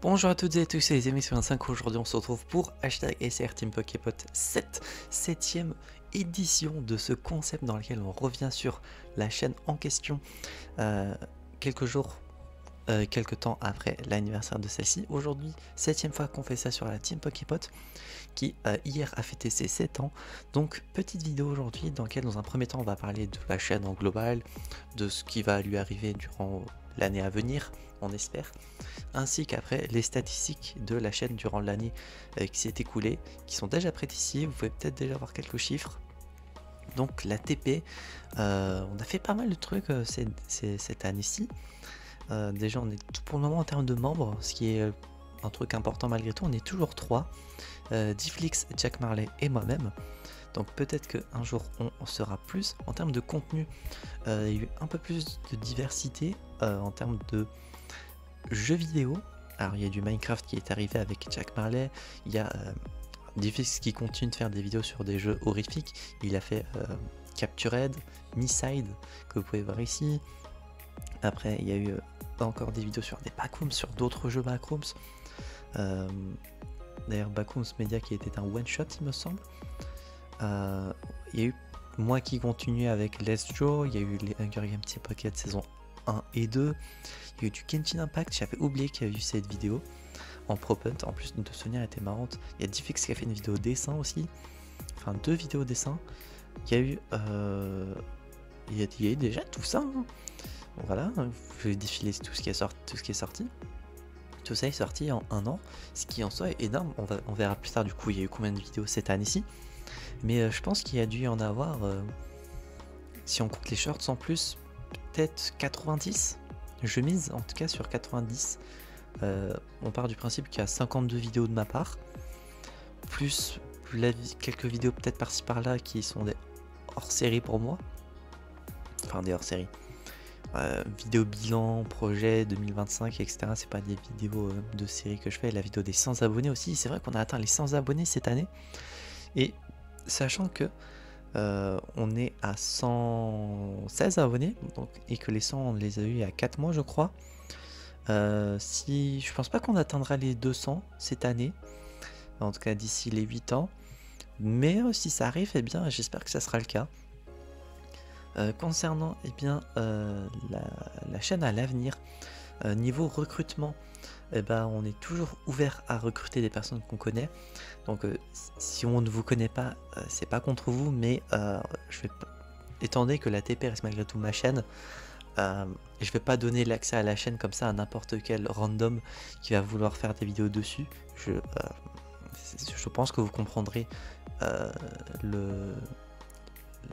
Bonjour à toutes et à tous, c'est les amis sur 25. Aujourd'hui on se retrouve pour hashtag SR Team Poképot 7, 7ème édition de ce concept dans lequel on revient sur la chaîne en question quelques jours, quelques temps après l'anniversaire de celle-ci. Aujourd'hui, 7ème fois qu'on fait ça sur la Team Poképot qui hier a fêté ses 7 ans. Donc petite vidéo aujourd'hui dans laquelle dans un premier temps on va parler de la chaîne en global, de ce qui va lui arriver durant l'année à venir, on espère, ainsi qu'après les statistiques de la chaîne durant l'année qui s'est écoulée, qui sont déjà prêtes ici. Vous pouvez peut-être déjà voir quelques chiffres. Donc la TP, on a fait pas mal de trucs cette année-ci. Déjà on est tout pour le moment en termes de membres, ce qui est un truc important malgré tout. On est toujours 3, Difflix, Jack Marley et moi-même. Donc peut-être qu'un jour on sera plus. En termes de contenu, il y a eu un peu plus de diversité en termes de jeux vidéo. Alors il y a du Minecraft qui est arrivé avec Jack Marley, il y a Difflix qui continue de faire des vidéos sur des jeux horrifiques. Il a fait Captured, Miside, que vous pouvez voir ici. Après il y a eu encore des vidéos sur des backrooms, sur d'autres jeux backrooms. D'ailleurs Backrooms Media qui était un one shot il me semble. Il y a eu moi qui continue avec Let's Joe, il y a eu les Hunger Games Team Pocket saison 1 et 2, il y a eu du Genshin Impact, j'avais oublié qu'il y a eu cette vidéo en ProPunt, en plus de Sonia elle était marrante. Il y a Diffix qui a fait une vidéo dessin aussi, enfin 2 vidéos dessin. Il y a eu déjà tout ça, hein. Voilà, je vais défiler tout ce qui est sorti. Tout ça est sorti en 1 an, ce qui en soi est énorme. On verra plus tard du coup il y a eu combien de vidéos cette année-ci. Mais je pense qu'il y a dû y en avoir, si on compte les shorts en plus, peut-être 90. Je mise en tout cas sur 90. On part du principe qu'il y a 52 vidéos de ma part, plus quelques vidéos peut-être par-ci par-là qui sont des hors-série pour moi. Enfin des hors-série. Vidéo bilan, projet 2025, etc. C'est pas des vidéos de série que je fais. La vidéo des 100 abonnés aussi. C'est vrai qu'on a atteint les 100 abonnés cette année. Et sachant que on est à 116 abonnés donc, et que les 100 on les a eu il y a 4 mois je crois. Si je pense pas qu'on atteindra les 200 cette année, en tout cas d'ici les 8 ans, mais si ça arrive, eh bien j'espère que ça sera le cas. Concernant eh bien, la chaîne à l'avenir, niveau recrutement, eh ben, on est toujours ouvert à recruter des personnes qu'on connaît. Donc si on ne vous connaît pas, c'est pas contre vous, mais étant donné que la TP reste malgré tout ma chaîne, je vais pas donner l'accès à la chaîne comme ça à n'importe quel random qui va vouloir faire des vidéos dessus. Je pense que vous comprendrez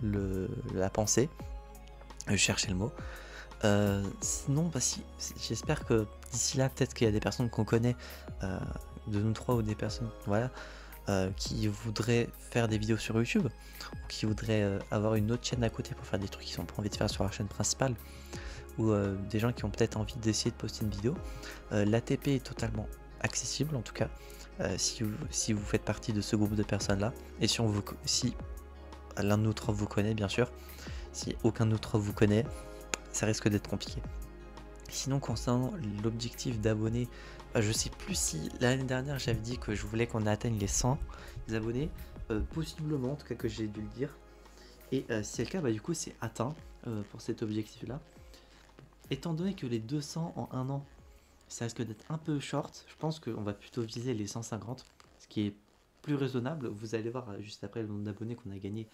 la pensée. Je cherchais le mot. Sinon, bah, j'espère que d'ici là, peut-être qu'il y a des personnes qu'on connaît, de nous trois, ou des personnes voilà, qui voudraient faire des vidéos sur YouTube, ou qui voudraient avoir une autre chaîne à côté pour faire des trucs qu'ils n'ont pas envie de faire sur la chaîne principale, ou des gens qui ont peut-être envie d'essayer de poster une vidéo. L'ATP est totalement accessible en tout cas, si vous faites partie de ce groupe de personnes là, et si l'un de nous trois vous connaît bien sûr. Si aucun d'autre vous connaît, ça risque d'être compliqué. Sinon, concernant l'objectif d'abonnés, je sais plus si l'année dernière j'avais dit que je voulais qu'on atteigne les 100 abonnés, possiblement, en tout cas que j'ai dû le dire. Et si c'est le cas, bah, du coup c'est atteint pour cet objectif là. Étant donné que les 200 en 1 an, ça risque d'être un peu short, je pense qu'on va plutôt viser les 150, ce qui est plus raisonnable. Vous allez voir juste après le nombre d'abonnés qu'on a gagné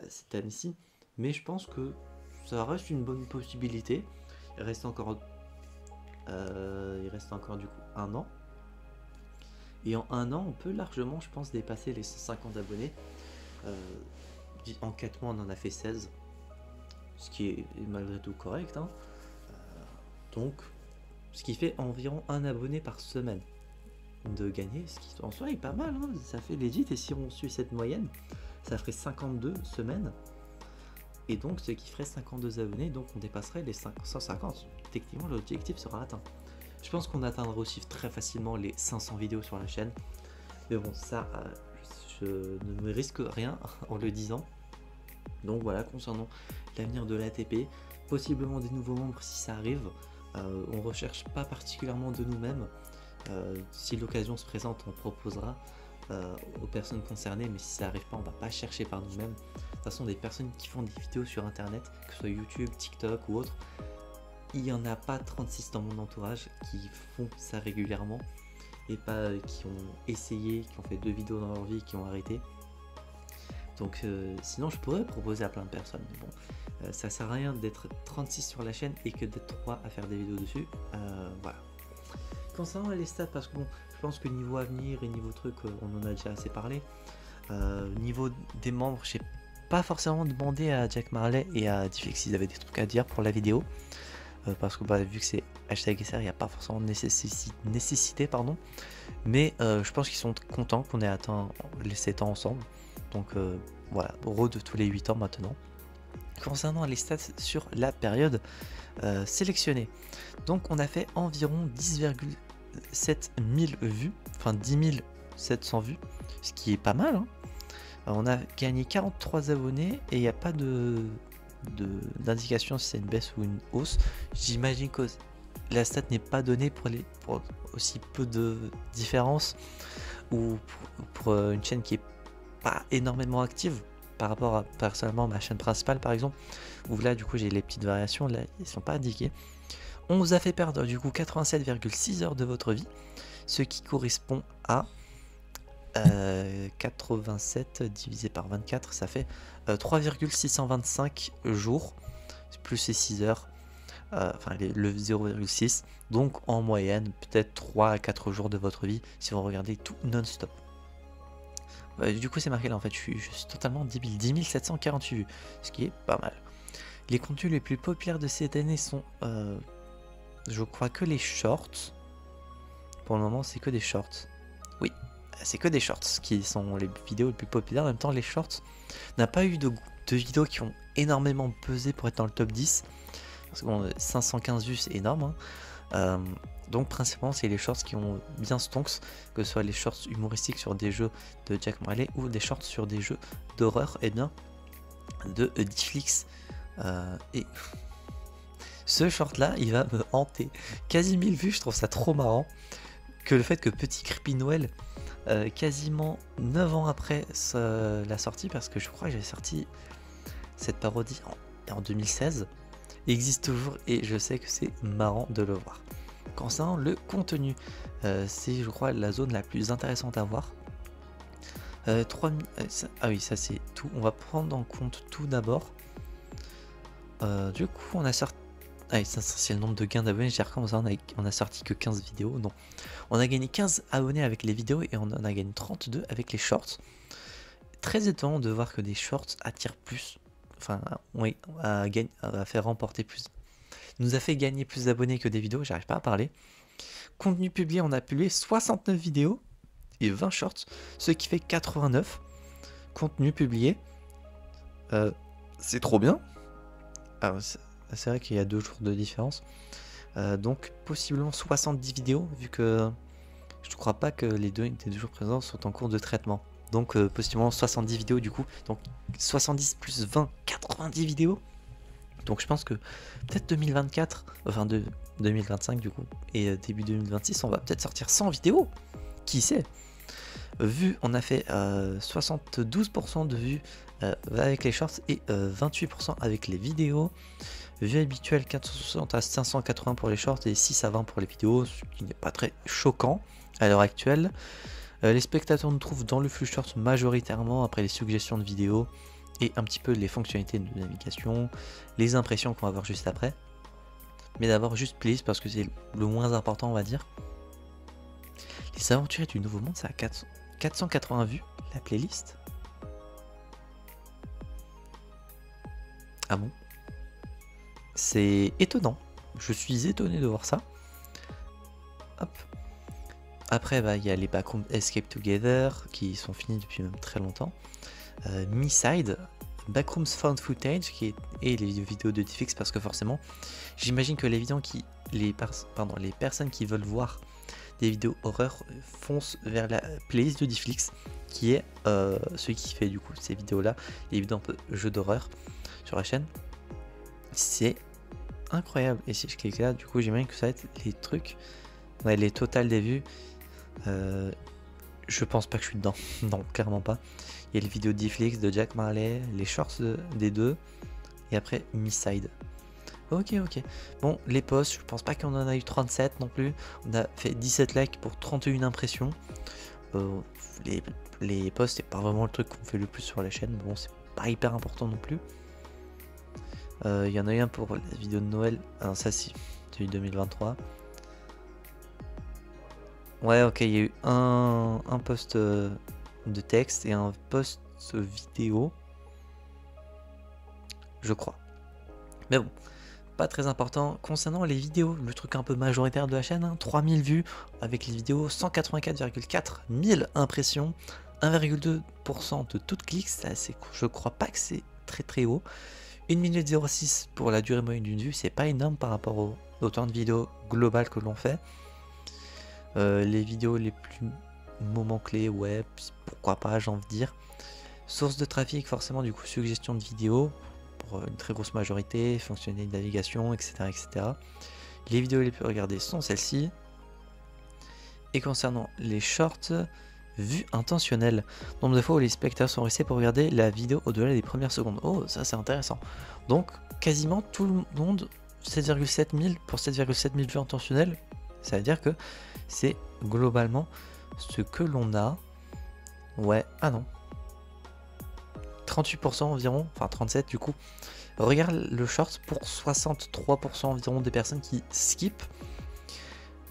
cette année-ci. Mais je pense que ça reste une bonne possibilité. Il reste encore du coup 1 an. Et en 1 an, on peut largement, je pense, dépasser les 150 abonnés. En 4 mois, on en a fait 16. Ce qui est malgré tout correct, hein. Donc, ce qui fait environ 1 abonné par semaine de gagner. Ce qui en soi est pas mal, hein. Ça fait legit. Et si on suit cette moyenne, ça ferait 52 semaines. Et donc ce qui ferait 52 abonnés, donc on dépasserait les 150. Techniquement l'objectif sera atteint. Je pense qu'on atteindra aussi très facilement les 500 vidéos sur la chaîne. Mais bon, ça, je ne me risque rien en le disant. Donc voilà, concernant l'avenir de l'ATP, possiblement des nouveaux membres si ça arrive. On recherche pas particulièrement de nous-mêmes. Si l'occasion se présente, on proposera aux personnes concernées, mais si ça n'arrive pas, on va pas chercher par nous-mêmes. De toute façon, des personnes qui font des vidéos sur internet, que ce soit YouTube, TikTok ou autre, il n'y en a pas 36 dans mon entourage qui font ça régulièrement et pas qui ont essayé, qui ont fait 2 vidéos dans leur vie et qui ont arrêté. Donc sinon je pourrais proposer à plein de personnes, mais bon, ça sert à rien d'être 36 sur la chaîne et que d'être 3 à faire des vidéos dessus. Voilà. Concernant les stats, parce que bon, je pense que niveau avenir et niveau truc, on en a déjà assez parlé. Niveau des membres, j'ai pas forcément demandé à Jack Marley et à Diffix s'ils avaient des trucs à dire pour la vidéo. Parce que bah, vu que c'est hashtag SR, il n'y a pas forcément nécessité, pardon. Mais je pense qu'ils sont contents qu'on ait atteint les 7 ans ensemble. Donc voilà, heureux de tous les 8 ans maintenant. Concernant les stats sur la période sélectionnée, donc on a fait environ 10,7 000 vues, enfin 10 700 vues, ce qui est pas mal, hein. On a gagné 43 abonnés et il n'y a pas d'indication si c'est une baisse ou une hausse. J'imagine que la stat n'est pas donnée pour aussi peu de différence ou pour une chaîne qui est pas énormément active par rapport à personnellement ma chaîne principale par exemple, où là du coup j'ai les petites variations, là ils sont pas indiqués. On vous a fait perdre du coup 87,6 heures de votre vie, ce qui correspond à 87 divisé par 24, ça fait 3,625 jours, plus ces 6 heures, enfin le 0,6, donc en moyenne peut-être 3 à 4 jours de votre vie si vous regardez tout non-stop. Du coup c'est marqué là en fait, je suis totalement débile, 10 748 vues, ce qui est pas mal. Les contenus les plus populaires de cette année sont, je crois que les shorts. Pour le moment c'est que des shorts. Oui, c'est que des shorts qui sont les vidéos les plus populaires. En même temps les shorts n'a pas eu de vidéos qui ont énormément pesé pour être dans le top 10. Parce que bon, 515 vues c'est énorme, hein. Donc principalement c'est les shorts qui ont bien stonks, que ce soit les shorts humoristiques sur des jeux de Jack Marley ou des shorts sur des jeux d'horreur et bien de Diffix. Et ce short là il va me hanter, quasi 1000 vues, je trouve ça trop marrant que le fait que Petit Creepy Noël, quasiment 9 ans après la sortie, parce que je crois que j'ai sorti cette parodie en 2016, existe toujours et je sais que c'est marrant de le voir. Concernant le contenu, c'est je crois la zone la plus intéressante à voir. 3000, ah oui ça c'est tout, on va prendre en compte tout d'abord. Du coup on a sorti, ah, ça c'est le nombre de gains d'abonnés, j'ai recommencé, on a sorti que 15 vidéos, non. On a gagné 15 abonnés avec les vidéos et on en a gagné 32 avec les shorts. Très étonnant de voir que des shorts attirent plus, enfin oui, à faire remporter plus, nous a fait gagner plus d'abonnés que des vidéos, j'arrive pas à parler. Contenu publié, on a publié 69 vidéos et 20 shorts, ce qui fait 89 contenus publiés. C'est trop bien. Alors, c'est vrai qu'il y a 2 jours de différence. Donc possiblement 70 vidéos, vu que je ne crois pas que les deux jours présents sont en cours de traitement. Donc possiblement 70 vidéos du coup. Donc 70 plus 20, 90 vidéos. Donc je pense que peut-être 2024, enfin 2025 du coup, et début 2026, on va peut-être sortir 100 vidéos. Qui sait? Vues, on a fait 72% de vues avec les shorts et 28% avec les vidéos. Vues habituelles 460 à 580 pour les shorts et 6 à 20 pour les vidéos, ce qui n'est pas très choquant à l'heure actuelle. Les spectateurs nous trouvent dans le flux short majoritairement après les suggestions de vidéos et un petit peu les fonctionnalités de navigation, les impressions qu'on va voir juste après. Mais d'abord juste please parce que c'est le moins important on va dire. Les aventuriers du Nouveau Monde, ça a 480 vues, la playlist. Ah bon? C'est étonnant, je suis étonné de voir ça. Hop. Après, bah, il y a les Backrooms Escape Together qui sont finis depuis même très longtemps. Me-Side, Backrooms Found Footage et les vidéos de Diffix parce que forcément, j'imagine que les personnes qui veulent voir des vidéos horreur foncent vers la playlist de Diffix qui est celui qui fait du coup ces vidéos là, les vidéos un peu jeux d'horreur sur la chaîne. C'est incroyable et si je clique là du coup j'imagine que ça va être les trucs Ouais, les totales des vues, je pense pas que je suis dedans. Non, clairement pas. Il y a les vidéos d'Iflix, de Jack Marley, les shorts des deux, et après Misside. Ok, ok. Bon, les posts, je pense pas qu'on en a eu 37 non plus. On a fait 17 likes pour 31 impressions. Les posts, c'est pas vraiment le truc qu'on fait le plus sur la chaîne. Bon, c'est pas hyper important non plus. Il y en a eu un pour la vidéo de Noël. Ah non, ça si, c'est 2023. Ouais, ok, il y a eu un post de texte et un post vidéo. Je crois. Mais bon, pas très important. Concernant les vidéos, le truc un peu majoritaire de la chaîne, hein, 3000 vues avec les vidéos, 184,4 000 impressions, 1,2% de toutes clics, ça, je crois pas que c'est très très haut. 1 minute 06 pour la durée moyenne d'une vue, c'est pas énorme par rapport au temps de vidéo global que l'on fait. Les vidéos les plus moments clés, ouais, pourquoi pas, j'ai envie de dire. Source de trafic, forcément, du coup, suggestion de vidéos pour une très grosse majorité, fonctionnalité de navigation, etc., etc. Les vidéos les plus regardées sont celles-ci. Et concernant les shorts, vues intentionnelles, nombre de fois où les spectateurs sont restés pour regarder la vidéo au-delà des premières secondes. Oh, ça c'est intéressant. Donc, quasiment tout le monde, 7,7 000 pour 7,7 000 vues intentionnelles. Ça veut dire que c'est globalement ce que l'on a. Ouais, ah non. 38% environ, enfin 37 du coup, regarde le short pour 63% environ des personnes qui skip.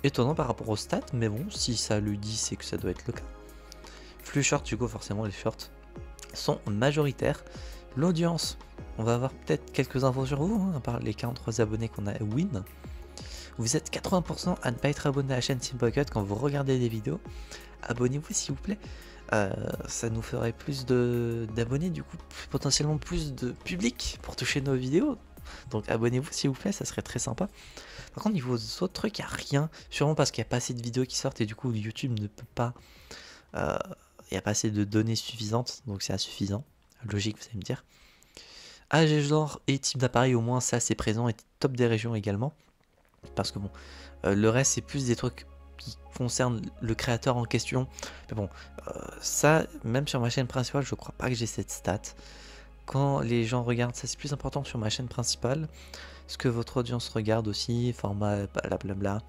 Étonnant par rapport aux stats, mais bon, si ça le dit, c'est que ça doit être le cas. Flux short, du coup, forcément, les shorts sont majoritaires. L'audience, on va avoir peut-être quelques infos sur vous, hein, à part les 43 abonnés qu'on a win. Vous êtes 80% à ne pas être abonné à la chaîne Team Pocket quand vous regardez des vidéos. Abonnez-vous s'il vous plaît. Ça nous ferait plus d'abonnés, du coup potentiellement plus de public pour toucher nos vidéos. Donc abonnez-vous s'il vous plaît, ça serait très sympa. Par contre niveau des autres trucs, il n'y a rien. Sûrement parce qu'il n'y a pas assez de vidéos qui sortent et du coup YouTube ne peut pas... Il n'y a pas assez de données suffisantes, donc c'est insuffisant. Logique, vous allez me dire. Âge, genre et type d'appareil, au moins ça c'est présent, et top des régions également. Parce que bon, le reste c'est plus des trucs qui concernent le créateur en question. Mais bon, ça, même sur ma chaîne principale, je crois pas que j'ai cette stat. Quand les gens regardent, ça c'est plus important sur ma chaîne principale. Ce que votre audience regarde aussi, format blablabla.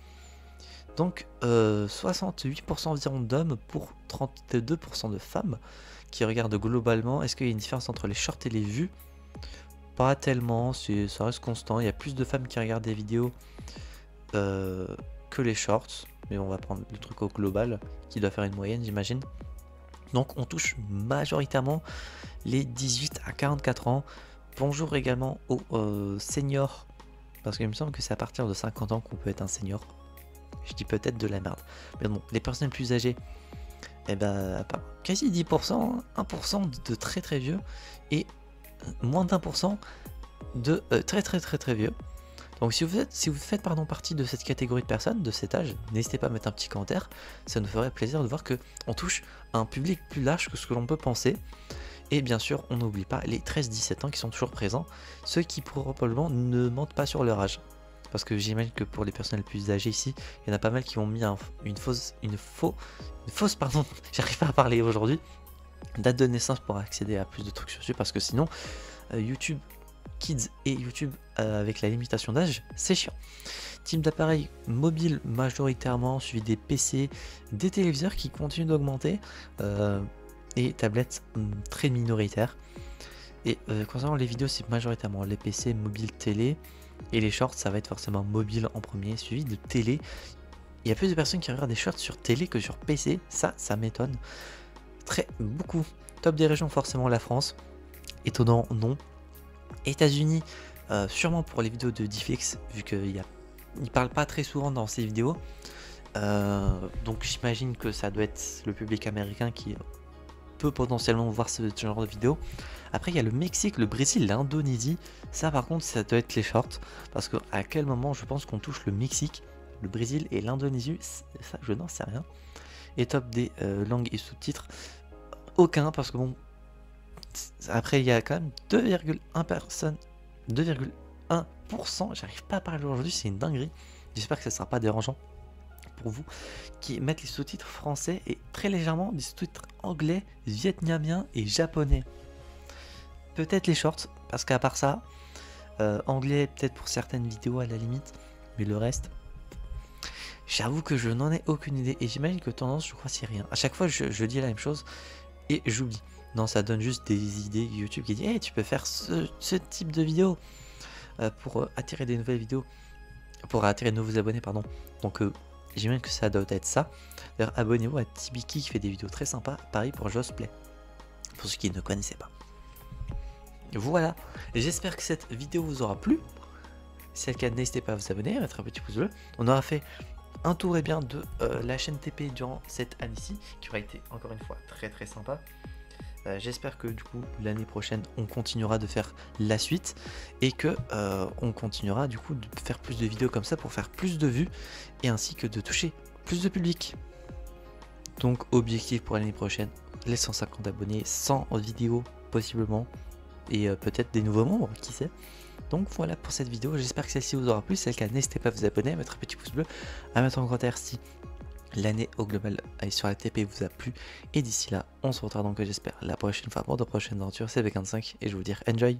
Donc 68% environ d'hommes pour 32% de femmes qui regardent globalement. Est-ce qu'il y a une différence entre les shorts et les vues? Pas tellement, ça reste constant. Il y a plus de femmes qui regardent des vidéos que les shorts. Mais on va prendre le truc au global qui doit faire une moyenne, j'imagine. Donc on touche majoritairement les 18 à 44 ans. Bonjour également aux seniors, parce qu'il me semble que c'est à partir de 50 ans qu'on peut être un senior. Je dis peut-être de la merde. Mais bon, les personnes plus âgées, eh ben, quasi 10%, 1% de très très vieux, et moins d'1% de très vieux. Donc si vous faites partie de cette catégorie de personnes, de cet âge, n'hésitez pas à mettre un petit commentaire, ça nous ferait plaisir de voir que on touche un public plus large que ce que l'on peut penser. Et bien sûr, on n'oublie pas les 13-17 ans qui sont toujours présents, ceux qui probablement ne mentent pas sur leur âge. Parce que j'imagine que pour les personnes les plus âgées ici, il y en a pas mal qui ont mis une fausse, pardon, j'arrive pas à parler aujourd'hui, date de naissance pour accéder à plus de trucs sur YouTube, parce que sinon, YouTube Kids et YouTube avec la limitation d'âge, c'est chiant. Type d'appareil mobile majoritairement, suivi des PC, des téléviseurs qui continuent d'augmenter, et tablettes très minoritaires. Et concernant les vidéos, c'est majoritairement les PC, mobile, télé, et les shorts, ça va être forcément mobile en premier, suivi de télé. Il y a plus de personnes qui regardent des shorts sur télé que sur PC, ça m'étonne. Beaucoup. Top des régions, forcément la France. Étonnant, non. États-Unis, sûrement pour les vidéos de Diffix, vu qu'il parle pas très souvent dans ses vidéos. Donc j'imagine que ça doit être le public américain qui peut potentiellement voir ce genre de vidéos. Après il y a le Mexique, le Brésil, l'Indonésie. Ça par contre ça doit être les shorts. Parce que à quel moment je pense qu'on touche le Mexique, le Brésil et l'Indonésie, ça je n'en sais rien. Et top des langues et sous-titres, aucun, parce que bon, après il y a quand même 2,1%, j'arrive pas à parler aujourd'hui, c'est une dinguerie. J'espère que ça sera pas dérangeant pour vous, qui mettent les sous-titres français et très légèrement des sous-titres anglais, vietnamiens et japonais. Peut-être les shorts, parce qu'à part ça, anglais peut-être pour certaines vidéos à la limite, mais le reste, j'avoue que je n'en ai aucune idée. Et j'imagine que tendance, je crois, c'est rien. À chaque fois, je dis la même chose et j'oublie. Non, ça donne juste des idées. YouTube qui dit hey, tu peux faire ce type de vidéo pour attirer des nouvelles vidéos, pour attirer de nouveaux abonnés, pardon. Donc, j'imagine que ça doit être ça. D'ailleurs, abonnez-vous à Tibiki qui fait des vidéos très sympas. Pareil pour Josplay, pour ceux qui ne connaissaient pas. Voilà, j'espère que cette vidéo vous aura plu. Si c'est le cas, n'hésitez pas à vous abonner, à mettre un petit pouce bleu. On aura fait un tour et bien de la chaîne TP durant cette année-ci, qui aura été encore une fois très très sympa. J'espère que du coup l'année prochaine on continuera de faire la suite et que on continuera du coup de faire plus de vidéos comme ça pour faire plus de vues et ainsi que de toucher plus de public. Donc objectif pour l'année prochaine, les 150 abonnés, 100 vidéos possiblement et peut-être des nouveaux membres, qui sait. Donc voilà pour cette vidéo, j'espère que celle-ci vous aura plu. Si c'est le cas, n'hésitez pas à vous abonner, à mettre un petit pouce bleu, à mettre en commentaire si l'année au global sur la TP vous a plu. Et d'ici là, on se retrouve donc j'espère la prochaine fois pour de prochaines aventures. C'est B45 et je vous dis enjoy.